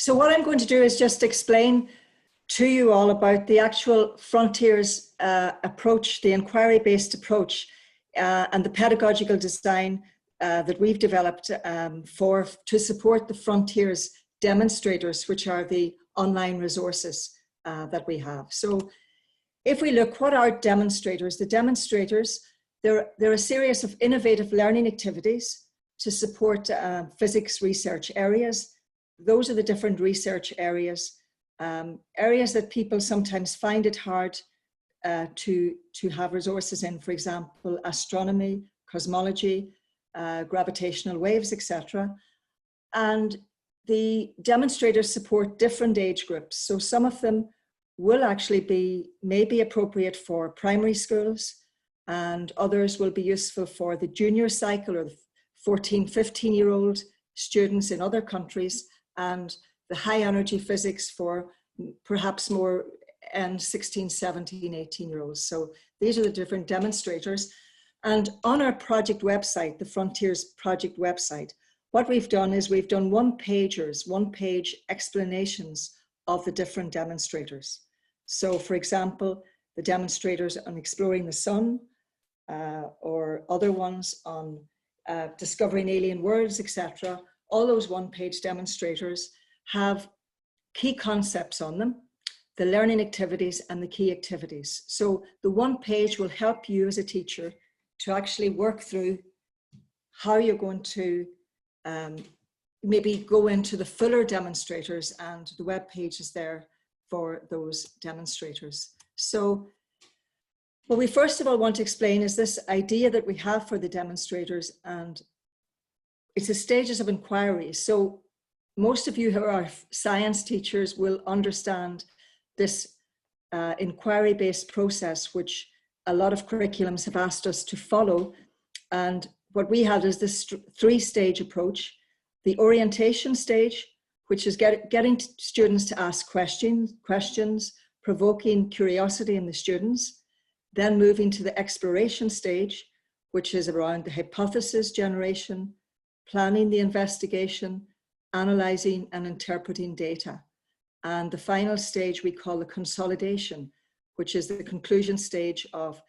So what I'm going to do is just explain to you all about the actual Frontiers approach, the inquiry-based approach, and the pedagogical design that we've developed to support the Frontiers demonstrators, which are the online resources that we have. So if we look, what are demonstrators? The demonstrators, they're a series of innovative learning activities to support physics research areas. Those are the different research areas, areas that people sometimes find it hard to have resources in, for example, astronomy, cosmology, gravitational waves, etc. And the demonstrators support different age groups. So some of them will actually be maybe appropriate for primary schools, and others will be useful for the junior cycle or the 14, 15-year-old students in other countries, and the high energy physics for perhaps more 16, 17, 18-year-olds. So these are the different demonstrators. And on our project website, the Frontiers project website, what we've done is we've done one-page explanations of the different demonstrators. So for example, the demonstrators on exploring the sun, or other ones on discovering alien worlds, etc. All those one-page demonstrators have key concepts on them, the learning activities and the key activities. So the one page will help you as a teacher to actually work through how you're going to maybe go into the fuller demonstrators, and the web page is there for those demonstrators. So what we first of all want to explain is this idea that we have for the demonstrators, and it's the stages of inquiry. So most of you who are science teachers will understand this inquiry-based process, which a lot of curriculums have asked us to follow. And what we have is this three-stage approach: the orientation stage, which is getting students to ask questions, provoking curiosity in the students, then moving to the exploration stage, which is around the hypothesis generation, planning the investigation, analyzing and interpreting data. And the final stage we call the consolidation, which is the conclusion stage of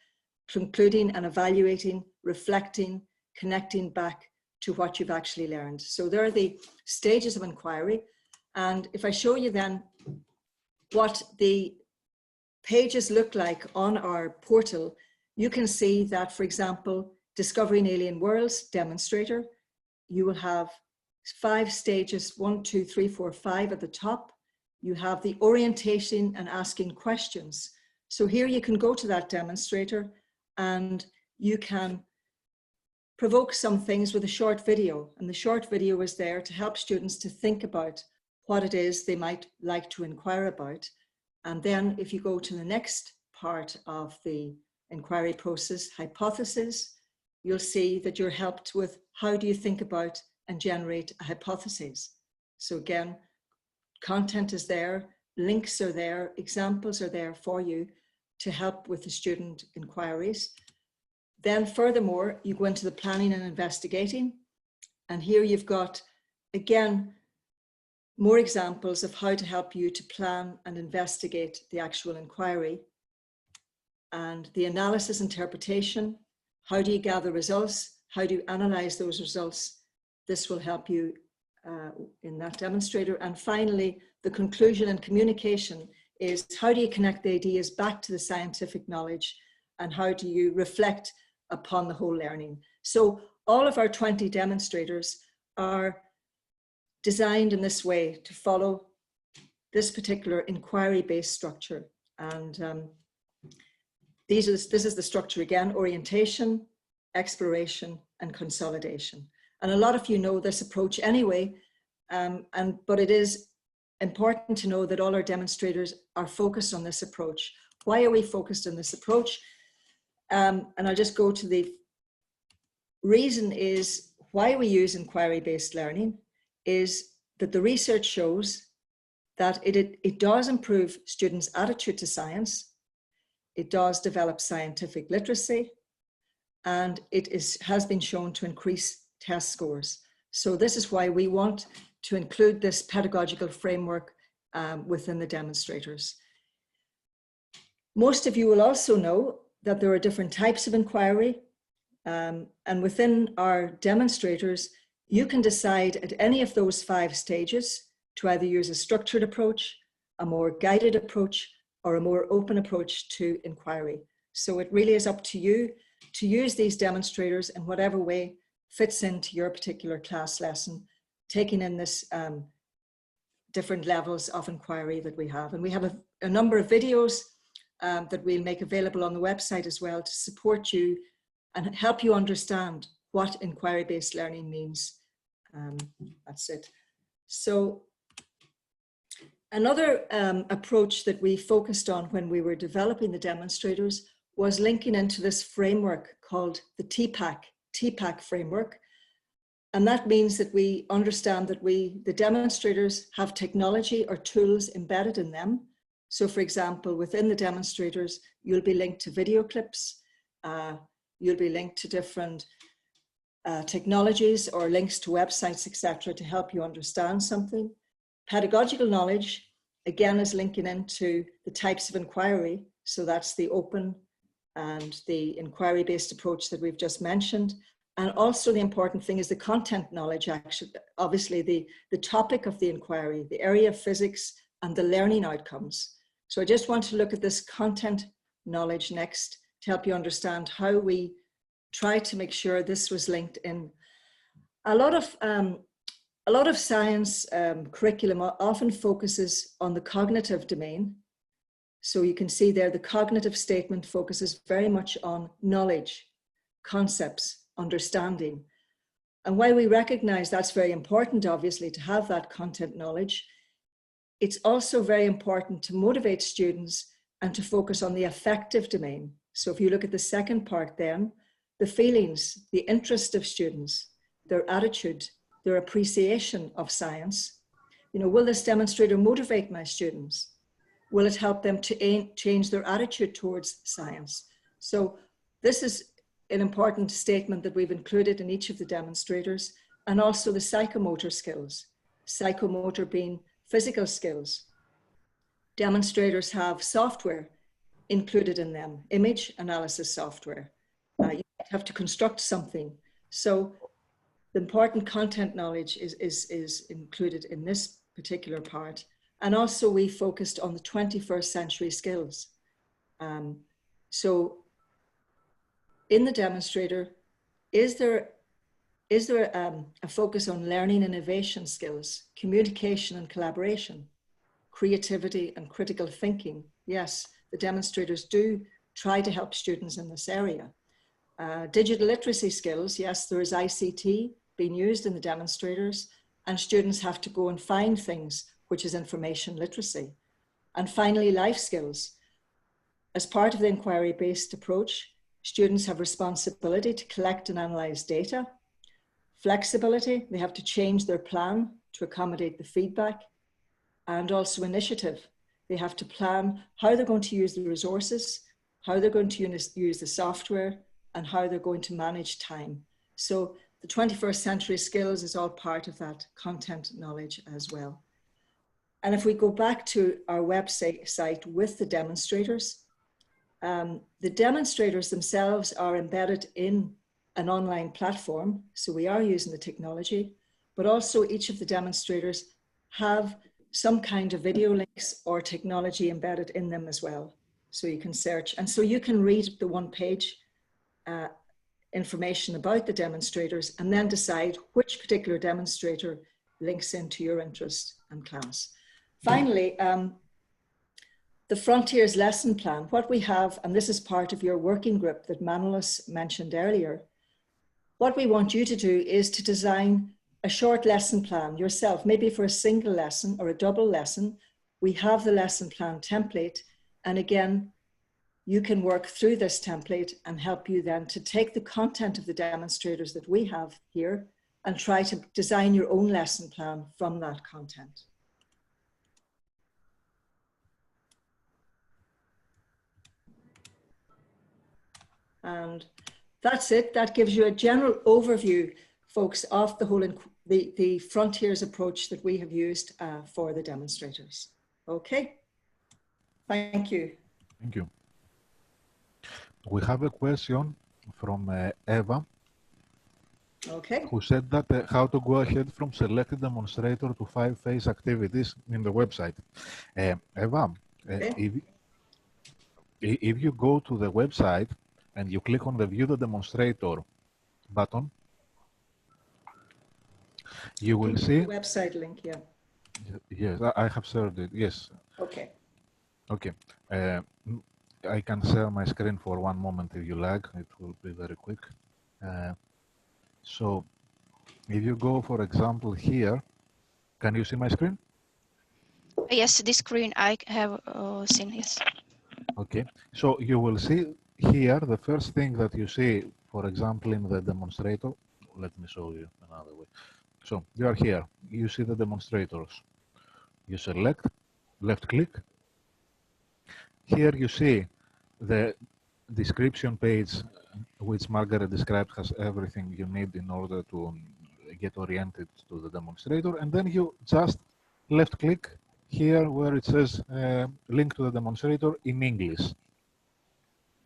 concluding and evaluating, reflecting, connecting back to what you've actually learned. So there are the stages of inquiry. And if I show you then what the pages look like on our portal, you can see that, for example, Discovering Alien Worlds demonstrator, you will have 5 stages, 1, 2, 3, 4, 5 at the top. You have the orientation and asking questions. So here you can go to that demonstrator and you can provoke some things with a short video. And the short video is there to help students to think about what it is they might like to inquire about. And then if you go to the next part of the inquiry process, hypothesis, you'll see that you're helped with how do you think about and generate a hypothesis. So again, content is there, links are there, examples are there for you to help with the student inquiries. Then furthermore, you go into the planning and investigating. And here you've got, again, more examples of how to help you to plan and investigate the actual inquiry. And the analysis interpretation, how do you gather results? How do you analyze those results? This will help you in that demonstrator. And finally, the conclusion and communication is how do you connect the ideas back to the scientific knowledge, and how do you reflect upon the whole learning? So all of our 20 demonstrators are designed in this way to follow this particular inquiry-based structure. And this is the structure again: orientation, exploration, and consolidation. And a lot of you know this approach anyway, but it is important to know that all our demonstrators are focused on this approach. Why are we focused on this approach? And I'll just go to the reason is why we use inquiry-based learning is that the research shows that it does improve students' attitude to science, it does develop scientific literacy, and it has been shown to increase test scores. So this is why we want to include this pedagogical framework within the demonstrators. Most of you will also know that there are different types of inquiry, and within our demonstrators, you can decide at any of those 5 stages to either use a structured approach, a more guided approach, or a more open approach to inquiry. So it really is up to you to use these demonstrators in whatever way fits into your particular class lesson, taking in this different levels of inquiry that we have. And we have a number of videos that we'll make available on the website as well to support you and help you understand what inquiry-based learning means. That's it. So another approach that we focused on when we were developing the demonstrators was linking into this framework called the TPAC Framework. And that means that we understand that the demonstrators have technology or tools embedded in them. So for example, within the demonstrators, you'll be linked to video clips, you'll be linked to different technologies or links to websites, etc., to help you understand something. Pedagogical knowledge, again, is linking into the types of inquiry. So that's the open and the inquiry-based approach that we've just mentioned. And also the important thing is the content knowledge, actually, obviously the topic of the inquiry, the area of physics and the learning outcomes. So I just want to look at this content knowledge next to help you understand how we try to make sure this was linked in. A lot of science curriculum often focuses on the cognitive domain. So you can see there, the cognitive statement focuses very much on knowledge, concepts, understanding. And while we recognize that's very important, obviously, to have that content knowledge, it's also very important to motivate students and to focus on the affective domain. So if you look at the second part then, the feelings, the interest of students, their attitude, their appreciation of science. You know, will this demonstrator motivate my students? Will it help them to change their attitude towards science? So this is an important statement that we've included in each of the demonstrators, and also the psychomotor skills, psychomotor being physical skills. Demonstrators have software included in them, image analysis software. You have to construct something. So the important content knowledge is included in this particular part. And also we focused on the 21st century skills. So in the demonstrator, is there a focus on learning and innovation skills, communication and collaboration, creativity and critical thinking? Yes, the demonstrators do try to help students in this area. Digital literacy skills, yes, there is ICT being used in the demonstrators, and students have to go and find things, which is information literacy. And finally, life skills. As part of the inquiry-based approach, students have responsibility to collect and analyze data. Flexibility, they have to change their plan to accommodate the feedback. And also initiative, they have to plan how they're going to use the resources, how they're going to use the software, and how they're going to manage time. So the 21st century skills is all part of that content knowledge as well. And if we go back to our website with the demonstrators themselves are embedded in an online platform. So we are using the technology, but also each of the demonstrators have some kind of video links or technology embedded in them as well. So you can search, and so you can read the one-page information about the demonstrators and then decide which particular demonstrator links into your interest and class. Finally, the Frontiers lesson plan, what we have, and this is part of your working group that Manolis mentioned earlier, what we want you to do is to design a short lesson plan yourself, maybe for a single lesson or a double lesson. We have the lesson plan template, and again, you can work through this template and help you then to take the content of the demonstrators that we have here and try to design your own lesson plan from that content. And that's it. That gives you a general overview folks off the whole the frontiers approach that we have used for the demonstrators. Okay, thank you. Thank you. We have a question from Eva, okay, who said that how to go ahead from selected demonstrator to 5-phase activities in the website. Eva, okay. if you go to the website and you click on the View the Demonstrator button, you will see the website link. Yeah. Yes, I have shared it. Yes. Okay. Okay. I can share my screen for one moment if you like. It will be very quick. So if you go, for example, here, can you see my screen? Yes, this screen I have seen, yes. Okay. So you will see here, the first thing that you see, for example, in the demonstrator, let me show you another way. So you are here, you see the demonstrators. You select, left click. Here you see the description page, which Margaret described, has everything you need in order to get oriented to the demonstrator. And then you just left click here where it says link to the demonstrator in English.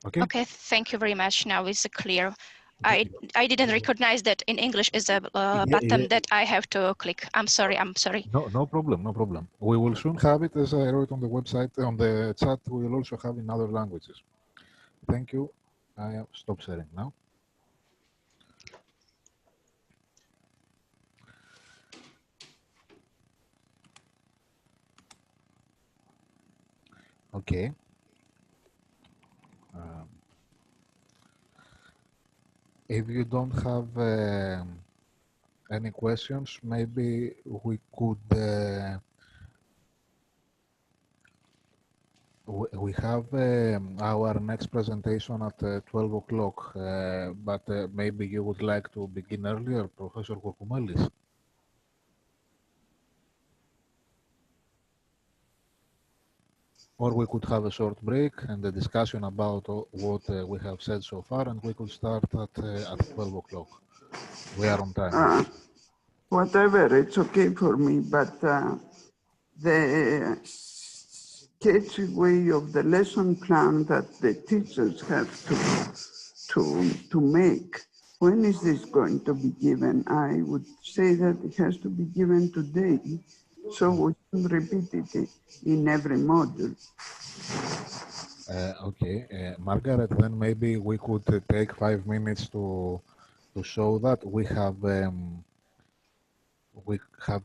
Okay. Okay, thank you very much. Now it's clear. I didn't recognize that in English is a button that I have to click. I'm sorry. No problem, no problem. We will soon have it, as I wrote on the website, on the chat. We will also have in other languages. Thank you. I have stopped sharing now. Okay. If you don't have any questions, maybe we could we have our next presentation at 12 o'clock, but maybe you would like to begin earlier, Professor Koukoumelis. Or we could have a short break and a discussion about what we have said so far, and we could start at 12 o'clock. We are on time. Whatever, it's okay for me, but the sketchy way of the lesson plan that the teachers have to make, when is this going to be given? I would say that it has to be given today, so we can repeat it in every module. Okay, Margaret, then maybe we could take 5 minutes to show that we have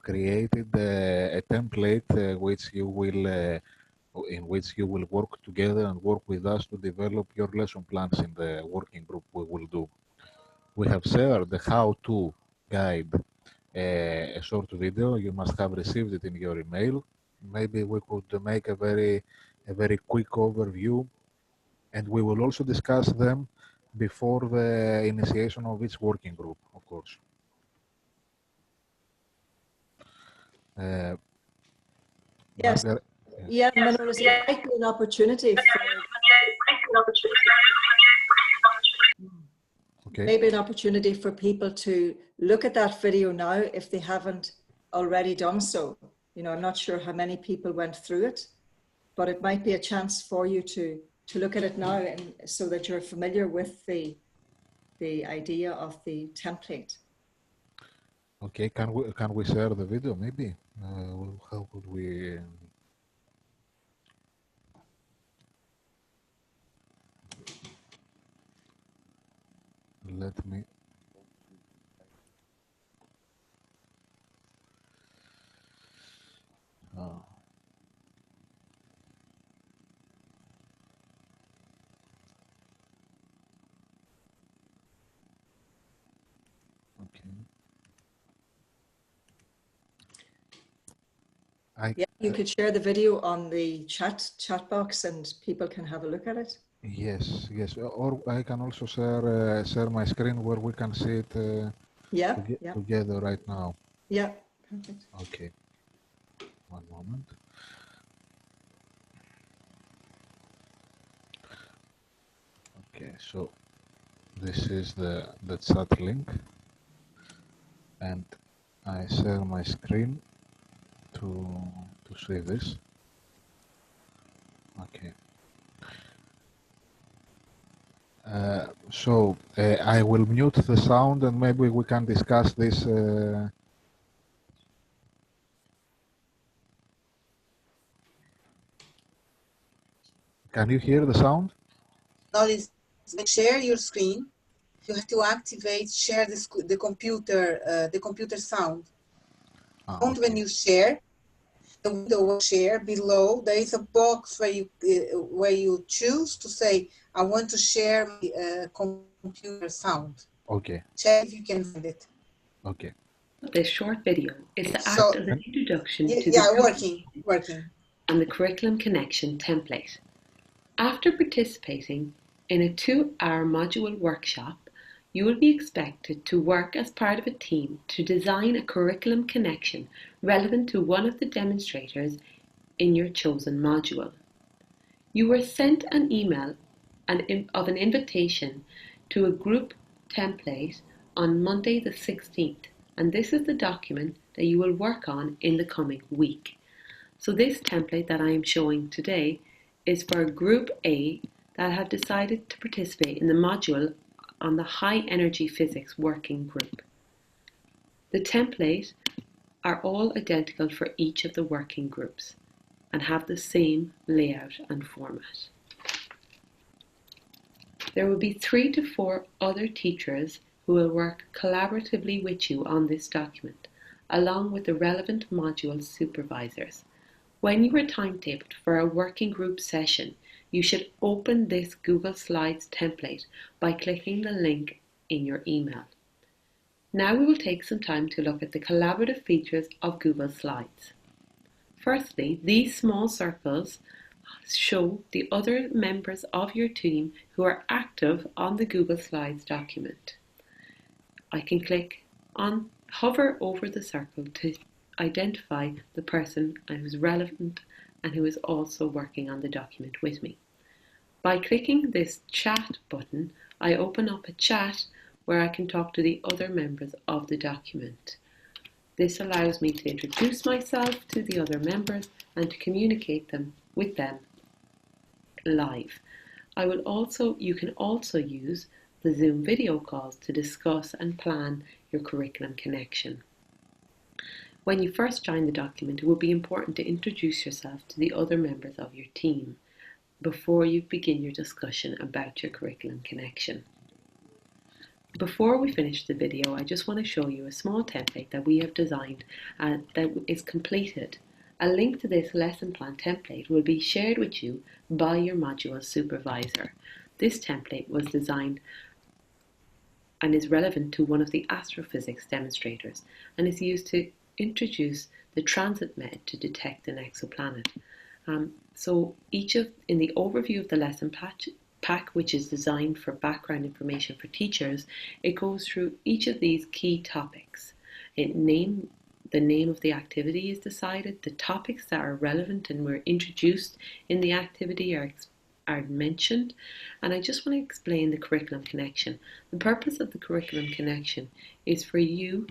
created a template which you will in which you will work together and work with us to develop your lesson plans in the working group we will do. We have shared the how-to guide, a short video. You must have received it in your email. Maybe we could make a very quick overview, and we will also discuss them before the initiation of each working group, of course. Yes. Margaret, yeah, Manolis, it might be an opportunity for maybe an opportunity for people to look at that video now if they haven't already done so. You know, I'm not sure how many people went through it, but it might be a chance for you to look at it now, and so that you're familiar with the idea of the template. Okay, can we share the video maybe? How could we? Let me. Okay. Yeah, you could share the video on the chat box, and people can have a look at it. Yes, yes. Or I can also share my screen where we can see it together right now. Yeah, perfect. Okay. One moment. Okay, so this is the chat link. and I share my screen to see this. Okay. So I will mute the sound and maybe we can discuss this. Can you hear the sound? Notice when you share your screen, you have to activate share the computer sound. Okay. When you share, the window of share below, there is a box where you choose to say, I want to share my computer sound. Okay. Check if you can find it. Okay. This short video is to So, act as an introduction to yeah, the working. and the Curriculum Connection template. After participating in a 2-hour module workshop, you will be expected to work as part of a team to design a curriculum connection relevant to one of the demonstrators in your chosen module. You were sent an email of an invitation to a group template on Monday the 16th, and this is the document that you will work on in the coming week. So this template that I am showing today is for Group A that have decided to participate in the module on the High Energy Physics Working Group. The templates are all identical for each of the working groups and have the same layout and format. There will be 3 to 4 other teachers who will work collaboratively with you on this document, along with the relevant module supervisors. When you are timetabled for a working group session, you should open this Google Slides template by clicking the link in your email. Now we will take some time to look at the collaborative features of Google Slides. Firstly, these small circles show the other members of your team who are active on the Google Slides document. I can hover over the circle to identify the person who is relevant and who is also working on the document with me. By clicking this chat button, I open up a chat where I can talk to the other members of the document. This allows me to introduce myself to the other members and to communicate with them live. You can also use the Zoom video calls to discuss and plan your curriculum connection. When you first join the document, it will be important to introduce yourself to the other members of your team before you begin your discussion about your curriculum connection. Before we finish the video, I just want to show you a small template that we have designed that is completed. A link to this lesson plan template will be shared with you by your module supervisor. This template was designed and is relevant to one of the astrophysics demonstrators and is used to introduce the transit method to detect an exoplanet. So in the overview of the lesson pack, which is designed for background information for teachers, it goes through each of these key topics. The name of the activity is decided, the topics that are relevant and were introduced in the activity are mentioned, and I just want to explain the curriculum connection. The purpose of the curriculum connection is for you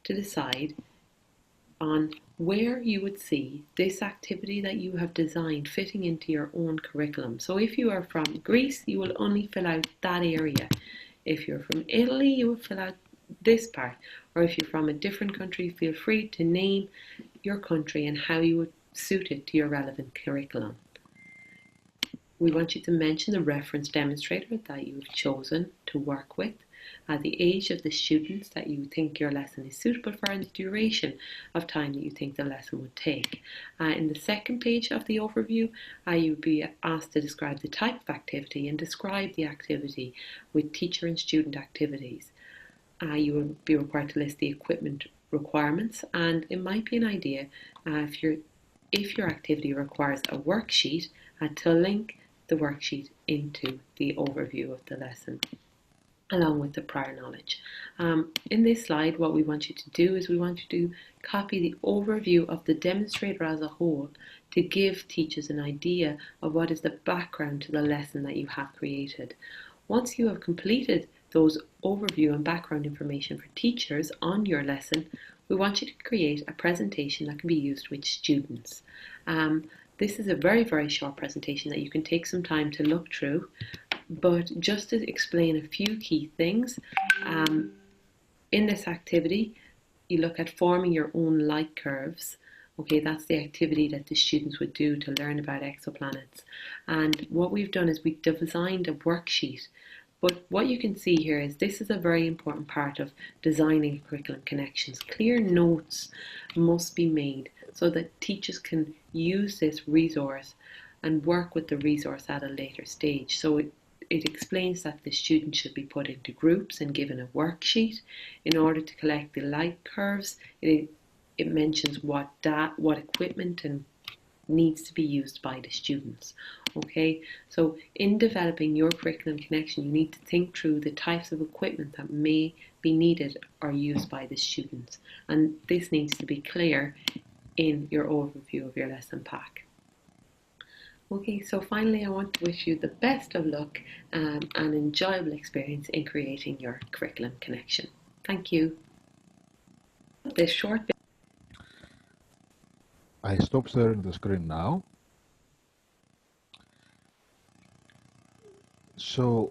to decide on where you would see this activity that you have designed fitting into your own curriculum. So if you are from Greece, you will only fill out that area. If you're from Italy, you will fill out this part. Or if you're from a different country, feel free to name your country and how you would suit it to your relevant curriculum. We want you to mention the reference demonstrator that you have chosen to work with, the age of the students that you think your lesson is suitable for, and the duration of time that you think the lesson would take. In the second page of the overview, you will be asked to describe the type of activity and describe the activity with teacher and student activities. You will be required to list the equipment requirements, and it might be an idea if your activity requires a worksheet to link the worksheet into the overview of the lesson along with the prior knowledge. In this slide, what we want you to do is we want you to copy the overview of the demonstrator as a whole to give teachers an idea of what is the background to the lesson that you have created. Once you have completed those overview and background information for teachers on your lesson, we want you to create a presentation that can be used with students. This is a very, very short presentation that you can take some time to look through, but just to explain a few key things, in this activity, you look at forming your own light curves. Okay, that's the activity that the students would do to learn about exoplanets. And what we've done is we've designed a worksheet. But what you can see here is this is a very important part of designing curriculum connections. Clear notes must be made so that teachers can use this resource and work with the resource at a later stage. So it explains that the student should be put into groups and given a worksheet in order to collect the light curves. It mentions what equipment and needs to be used by the students. Okay, so in developing your curriculum connection, you need to think through the types of equipment that may be needed or used by the students, and this needs to be clear in your overview of your lesson pack. Okay, so finally I want to wish you the best of luck and an enjoyable experience in creating your curriculum connection. Thank you. This short I stop sharing the screen now. So